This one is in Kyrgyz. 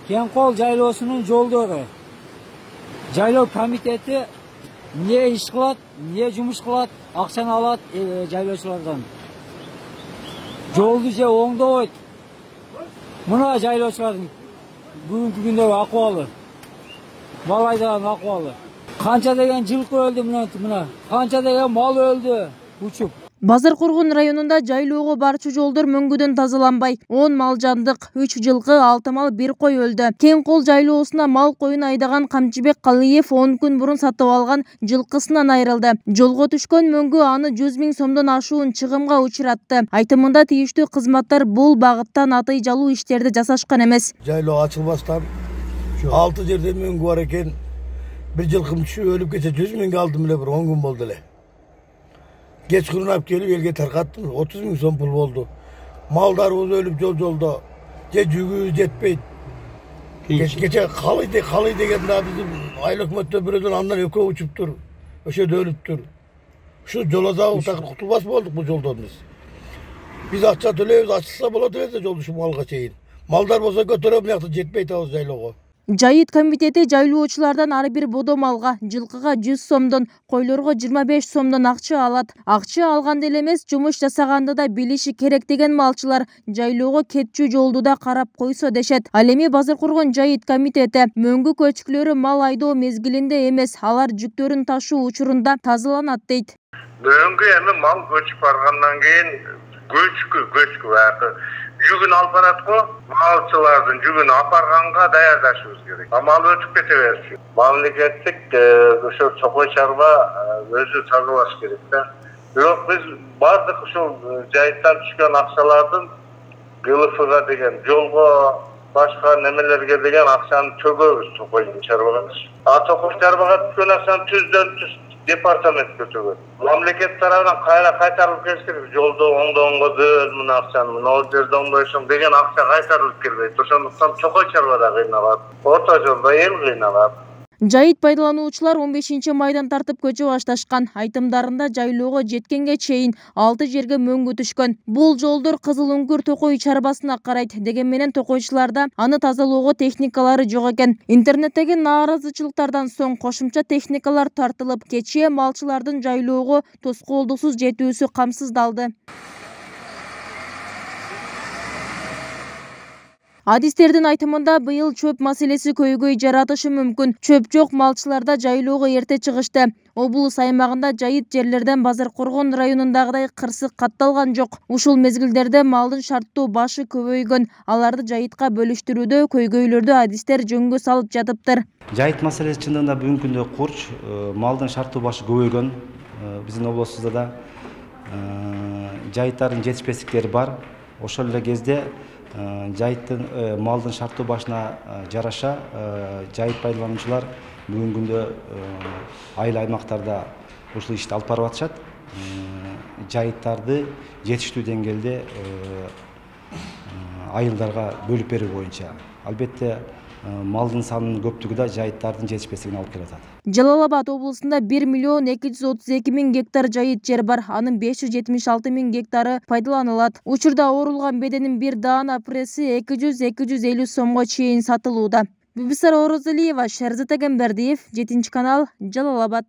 Kenkol жайлоосунун жолдору. Жайлоо комитети не иш кылат, не жумуш кылат, акчаны алат жайлоочулардан. Жолду же оңдобойт. Мына жайлоочулардын бүгүнкү күндөгү акыбалы. Мал айдаган акыбалы. Канча деген жылкы өлдү мына. Канча деген мал өлдү учуп. Базаркоргон районунда жайлоого барчу жолдор мөңгүдөн тазаланбай, 10 мал жандык, 3 жылкы, 6 мал, 1 кой өлдү. Кеңкол жайлоосуна мал коюн айдаган Камчыбек Калыев 10 күн бурун сатып алган жылкысынан айрылды. Жолго түшкөн мөңгү аны 100 000 сомдон ашуун чыгымга учуратты. Айтымында тийиштүү кызматтар бул багыттан атый жалуу иштерди жасашкан эмес. Жайлоо ачылбастан 6 жерде мөңгү бар экен. Bir жылкым түшүп өлүп кетсе 100 000 алдым эле, bir 10 күн болду эле. Кечкурун алып келип элге таркаттым, 30 000 сом пул болду. Малдарыбыз өлүп жолдо, же жүгү жетпейт. Кече калый деген да биздин айыл өкмөттө бирөөдөн андан экөө учуптур, ошодо өлүптүр. Ушу жол азабы такыр кутулбас болдук бул жолдон биз. Биз акча төлөйбүз, ачылса болот эле жол ушу малга чейин. Малдар болсо көтөрөм, бияқта жетпейт абыз жайлоого. Жайыт комитети жайлоочулардан ар бир бодо малга, жылкыга 100 сомдон, койлорго 25 сомдон акча алат. Акча алганда эле эмес, жумуш жасаганды да билиши керек деген малчылар жайлоого кетчү жолду да карап койсо дешет. Ал эми Базаркоргон жайыт комитети мөңгү көчкүлөрү мал айдоо мезгилинде эмес, алар жүктөрүн ташуу учурунда тазаланат дейт. Мөңгү эми мал көчүп баргандан кийин көчкү жүгүн алып баратко, малчылардын жүгүн алып барганга даярдашыбыз керек. Мал өтүп кете берчү. Мамлекеттик ошо чокой чарба өзү тазалаш керек да. Бирок биз бардык ушул жайыттан түшкөн акчалардын ГЛФга деген, жолго, башка немелерге деген акчаны төгөбүз чокой чарбага. Чокой чарбага түшкөн акчаны түздөн департамент көтөгөн. Мамлекет тарабынан кайтарылып келсе, жолдо оңдоонго мына акчаны, мына жерде оңдойсуң деген акча кайтарылып келбейт. Ошондуктан чокой чарбада кыйналат, орто жолдо эл кыйналат. Жайыт пайдалануучулар 15 майдан тартып көчө башташкан. Айтымдарында жайлоого жеткенге чейин 6 жерге мөңгү түшкөн. Бул жолдор Кызыл Үңгүр Токой чарбасына карайт деген менен токойчуларда аны тазалоого техникалары жок экен. Интернеттеги нааразычылыктардан соң кошумча техникалар тартылып, кечээ малчылардын жайлоого тоскоолдуксуз жетүүсү камсыздалды. Адистердин айтымында быйыл чөп маселеси көйгөй жаратышы мүмкүн. Чөп жок малчыларда жайлоого эрте чыгышты. Облус аймагында жайыт жерлерден Базаркоргон районундагыдай кырсык катталган жок. Ушул мезгилдерде малдын шарттуу башы көбөйгөн. Аларды жайытка бөлүштүрүүдө көйгөйлөрдү адистер жөнгө салып жатыптыр. Жайыт маселеси чындыгында бүгүнкү күндө курч, малдын шарттуу башы көбөйгөн. Биздин облусубузда да жайыттардын жетишпестиктери бар. Ошол эле кезде жайыттын малдын шарттуу башына жараша жайыт пайдалануучулар бүгүнкү күндө айыл аймактарда ушул ишти алып барып атышат. Жайыттарды жетиштүү деңгээлде айылдарга бөлүп берүү боюнча. Албетте малдын санынын көптүгү да жайыттардын жетишпестигине алып келип атат. Жалал Абад облусунда 1 232 000 гектар жайыт жер бар. Анын 576 000 гектары пайдаланылат. Учурда оорулган беденин бир даана пресси 200-250 сомго чейин сатылууда. Бибисара Орозалиева, Шерзат Эгембердиев, 7 канал, Жалал Абад.